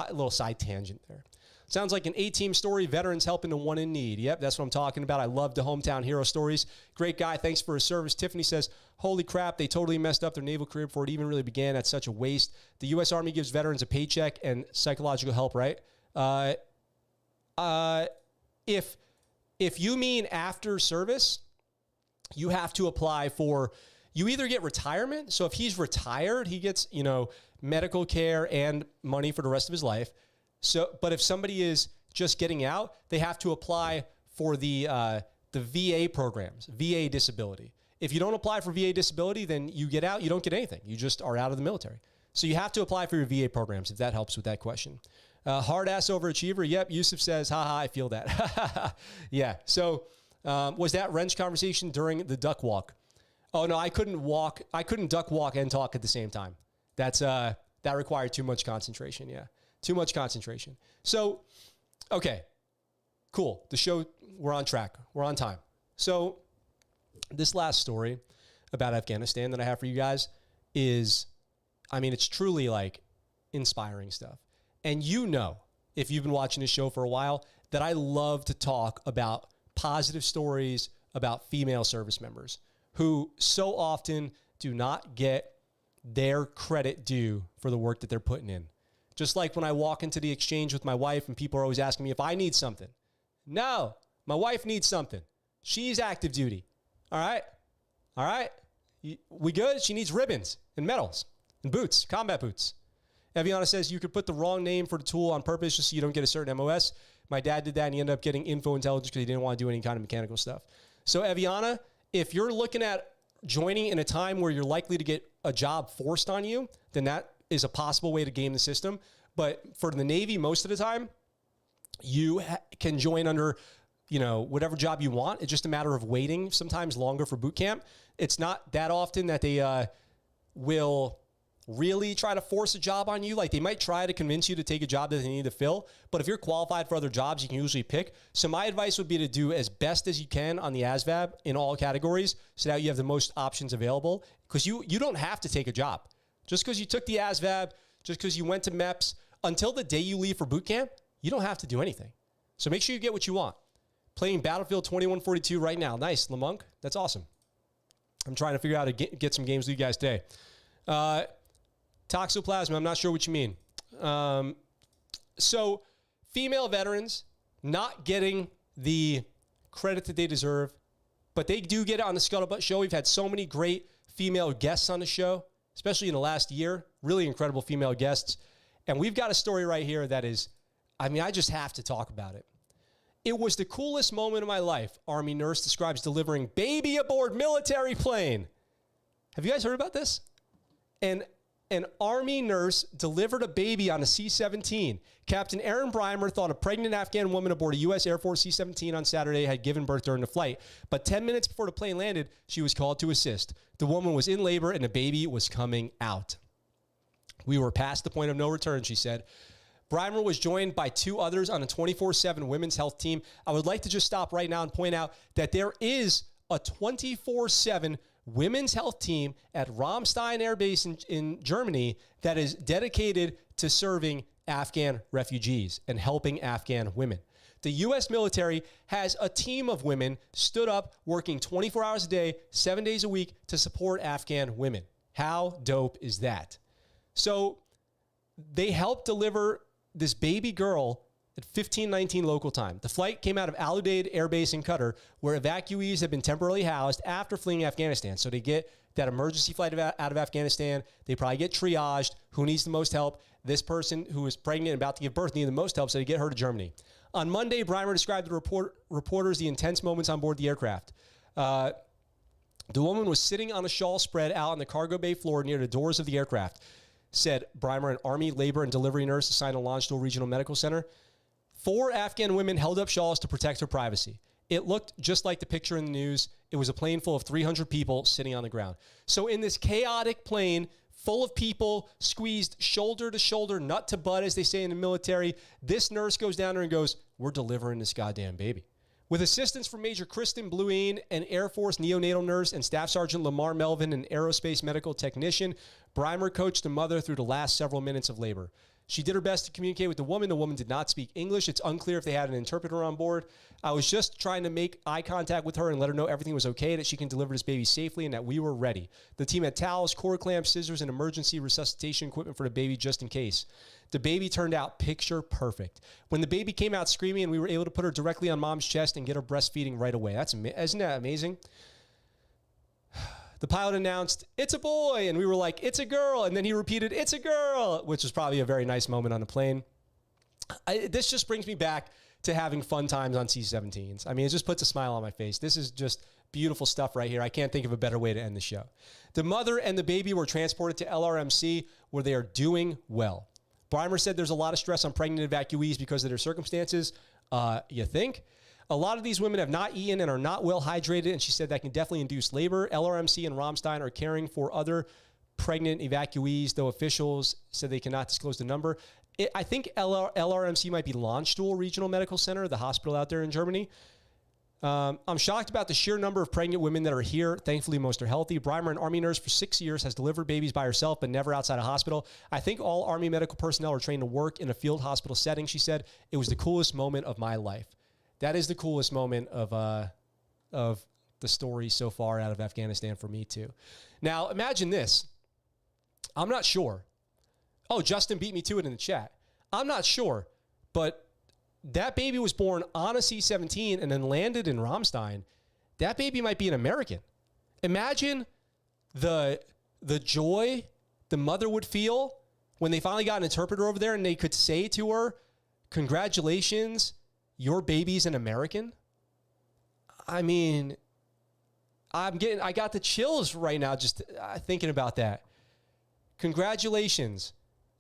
little side tangent there. Sounds like an A-team story, veterans helping the one in need. Yep, that's what I'm talking about. I love the hometown hero stories. Great guy. Thanks for his service. Tiffany says, holy crap, they totally messed up their naval career before it even really began. That's such a waste. The U.S. Army gives veterans a paycheck and psychological help, right? If you mean after service, you have to apply for, you either get retirement. So if he's retired, he gets, you know, medical care and money for the rest of his life. So, but if somebody is just getting out, they have to apply for the VA programs, VA disability. If you don't apply for VA disability, then you get out, you don't get anything. You just are out of the military. So you have to apply for your VA programs, if that helps with that question. Hard ass overachiever. Yep. Yusuf says, haha, I feel that. Yeah. So was that wrench conversation during the duck walk? Oh no, I couldn't duck walk and talk at the same time. That required too much concentration. Yeah. Too much concentration. So, okay, cool. The show, we're on track. We're on time. So this last story about Afghanistan that I have for you guys is, I mean, it's truly like inspiring stuff. And you know, if you've been watching this show for a while, that I love to talk about positive stories about female service members who so often do not get their credit due for the work that they're putting in. Just like when I walk into the exchange with my wife and people are always asking me if I need something. No, my wife needs something. She's active duty. All right? All right? We good? She needs ribbons and medals and boots, combat boots. Eviana says you could put the wrong name for the tool on purpose just so you don't get a certain MOS. My dad did that and he ended up getting info intelligence because he didn't want to do any kind of mechanical stuff. So Eviana, if you're looking at joining in a time where you're likely to get a job forced on you, then that is a possible way to game the system. But for the Navy, most of the time, you can join under, you know, whatever job you want. It's just a matter of waiting, sometimes longer for boot camp. It's not that often that they will really try to force a job on you. Like they might try to convince you to take a job that they need to fill. But if you're qualified for other jobs, you can usually pick. So my advice would be to do as best as you can on the ASVAB in all categories so that you have the most options available. Because you don't have to take a job. Just because you took the ASVAB, just because you went to MEPS, until the day you leave for boot camp, you don't have to do anything. So make sure you get what you want. Playing Battlefield 2142 right now. Nice, Lamonk. That's awesome. I'm trying to figure out how to get some games with you guys today. Toxoplasma, I'm not sure what you mean. So female veterans not getting the credit that they deserve, but they do get it on the ScuttleButt Show. We've had so many great female guests on the show, especially in the last year. Really incredible female guests. And we've got a story right here that is, I mean, I just have to talk about it. It was the coolest moment of my life. Army nurse describes delivering baby aboard military plane. Have you guys heard about this? And an Army nurse delivered a baby on a C-17. Captain Aaron Breimer thought a pregnant Afghan woman aboard a U.S. Air Force C-17 on Saturday had given birth during the flight. But 10 minutes before the plane landed, she was called to assist. The woman was in labor and the baby was coming out. We were past the point of no return, she said. Breimer was joined by 2 others on a 24/7 women's health team. I would like to just stop right now and point out that there is a 24/7 women's health team at Ramstein Air Base in Germany that is dedicated to serving Afghan refugees and helping Afghan women. The U.S. military has a team of women stood up working 24 hours a day, 7 days a week to support Afghan women. How dope is that? So they helped deliver this baby girl at 15:19 local time. The flight came out of Al Udeid Air Base in Qatar, where evacuees have been temporarily housed after fleeing Afghanistan. So they get that emergency flight out of Afghanistan. They probably get triaged. Who needs the most help? This person who is pregnant and about to give birth needed the most help, so they get her to Germany. On Monday, Breimer described to reporters the intense moments on board the aircraft. The woman was sitting on a shawl spread out on the cargo bay floor near the doors of the aircraft, said Breimer, an Army labor and delivery nurse assigned to Landstuhl Regional Medical Center. 4 Afghan women held up shawls to protect her privacy. It looked just like the picture in the news. It was a plane full of 300 people sitting on the ground. So in this chaotic plane full of people squeezed shoulder to shoulder, nut to butt, as they say in the military, this nurse goes down there and goes, "We're delivering this goddamn baby." With assistance from Major Kristen Bluine, an Air Force neonatal nurse, and Staff Sergeant Lamar Melvin, an aerospace medical technician, Breimer coached the mother through the last several minutes of labor. She did her best to communicate with the woman. The woman did not speak English. It's unclear if they had an interpreter on board. I was just trying to make eye contact with her and let her know everything was okay, that she can deliver this baby safely, and that we were ready. The team had towels, cord clamps, scissors, and emergency resuscitation equipment for the baby just in case. The baby turned out picture perfect. When the baby came out screaming, and we were able to put her directly on mom's chest and get her breastfeeding right away. Isn't that amazing? The pilot announced, "It's a boy," and we were like, "It's a girl," and then he repeated, "It's a girl," which was probably a very nice moment on the plane. This just brings me back to having fun times on C-17s. I mean, it just puts a smile on my face. This is just beautiful stuff right here. I can't think of a better way to end the show. The mother and the baby were transported to LRMC, where they are doing well. Breimer said there's a lot of stress on pregnant evacuees because of their circumstances. You think? A lot of these women have not eaten and are not well hydrated, and she said that can definitely induce labor. LRMC and Ramstein are caring for other pregnant evacuees, though officials said they cannot disclose the number. I think LRMC might be Landstuhl Regional Medical Center, the hospital out there in Germany. I'm shocked about the sheer number of pregnant women that are here. Thankfully, most are healthy. Breimer, an Army nurse for 6 years, has delivered babies by herself, but never outside a hospital. I think all Army medical personnel are trained to work in a field hospital setting, she said. It was the coolest moment of my life. That is the coolest moment of the story so far out of Afghanistan for me, too. Now, imagine this. I'm not sure. Oh, Justin beat me to it in the chat. I'm not sure, but that baby was born on a C-17 and then landed in Ramstein. That baby might be an American. Imagine the joy the mother would feel when they finally got an interpreter over there and they could say to her, "Congratulations, your baby's an American." I mean, I got the chills right now just thinking about that. Congratulations.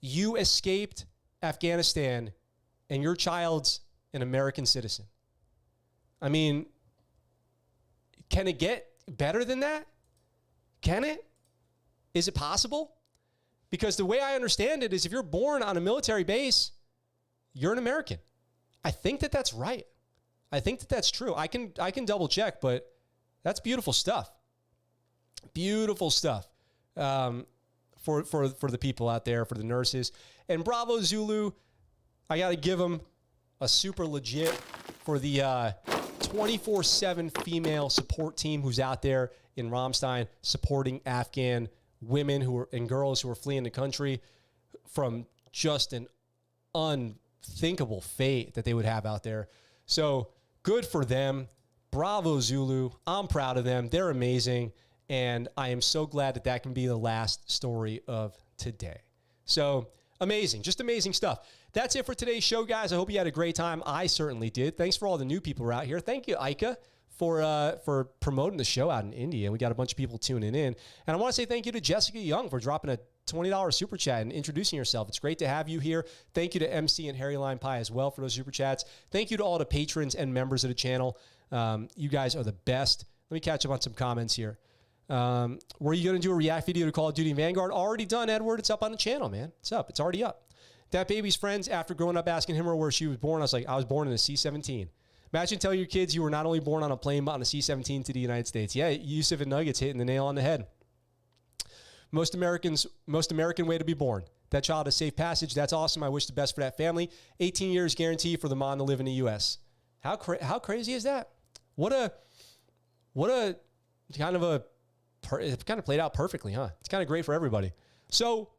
You escaped Afghanistan and your child's an American citizen. I mean, can it get better than that? Can it? Is it possible? Because the way I understand it is if you're born on a military base, you're an American. I think that that's right. I think that that's true. I can double check, but that's beautiful stuff. Beautiful stuff for the people out there, for the nurses. And bravo, Zulu. I got to give them a super legit for the 24/7 female support team who's out there in Ramstein supporting Afghan women and girls who are fleeing the country from just an unthinkable fate that they would have out there. So good for them. Bravo, Zulu. I'm proud of them. They're amazing. And I am so glad that that can be the last story of today. So amazing. Just amazing stuff. That's it for today's show, guys. I hope you had a great time. I certainly did. Thanks for all the new people who are out here. Thank you, Ika, for promoting the show out in India. We got a bunch of people tuning in. And I want to say thank you to Jessica Young for dropping a $20 super chat and introducing yourself. It's great to have you here. Thank you to MC and Harry Line Pie as well for those super chats. Thank you to all the patrons and members of the channel. You guys are the best. Let me catch up on some comments here. Were you going to do a react video to Call of Duty Vanguard? Already done, Edward. It's up on the channel, man. It's up. It's already up. That baby's friends, after growing up asking him or where she was born, I was like, I was born in a C-17. Imagine telling your kids you were not only born on a plane, but on a C-17 to the United States. Yeah, Yusuf and Nuggets hitting the nail on the head. Most American way to be born. That child a safe passage. That's awesome. I wish the best for that family. 18 years guarantee for the mom to live in the U.S. How crazy is that? What a kind of it kind of played out perfectly, huh? It's kind of great for everybody. So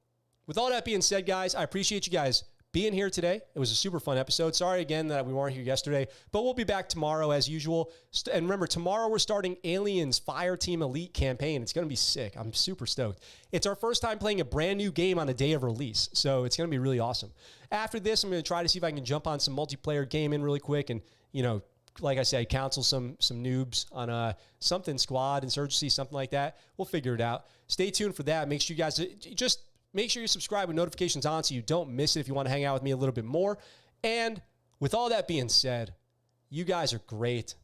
with all that being said, guys, I appreciate you guys being here today. It was a super fun episode. Sorry again that we weren't here yesterday, but we'll be back tomorrow as usual. And remember, tomorrow we're starting Aliens Fireteam Elite campaign. It's going to be sick. I'm super stoked. It's our first time playing a brand new game on a day of release, so it's going to be really awesome. After this, I'm going to try to see if I can jump on some multiplayer game in really quick and, you know, like I said, counsel some noobs on something squad, insurgency, something like that. We'll figure it out. Stay tuned for that. Make sure you guys just make sure you subscribe with notifications on so you don't miss it if you want to hang out with me a little bit more. And with all that being said, you guys are great.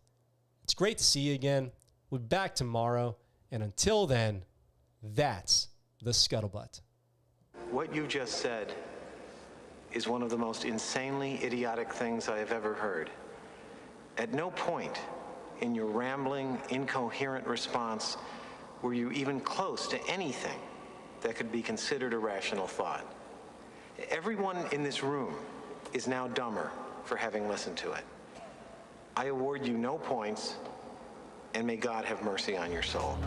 It's great to see you again. We'll be back tomorrow. And until then, that's the Scuttlebutt. What you just said is one of the most insanely idiotic things I have ever heard. At no point in your rambling, incoherent response were you even close to anything that could be considered a rational thought. Everyone in this room is now dumber for having listened to it. I award you no points, and may God have mercy on your soul.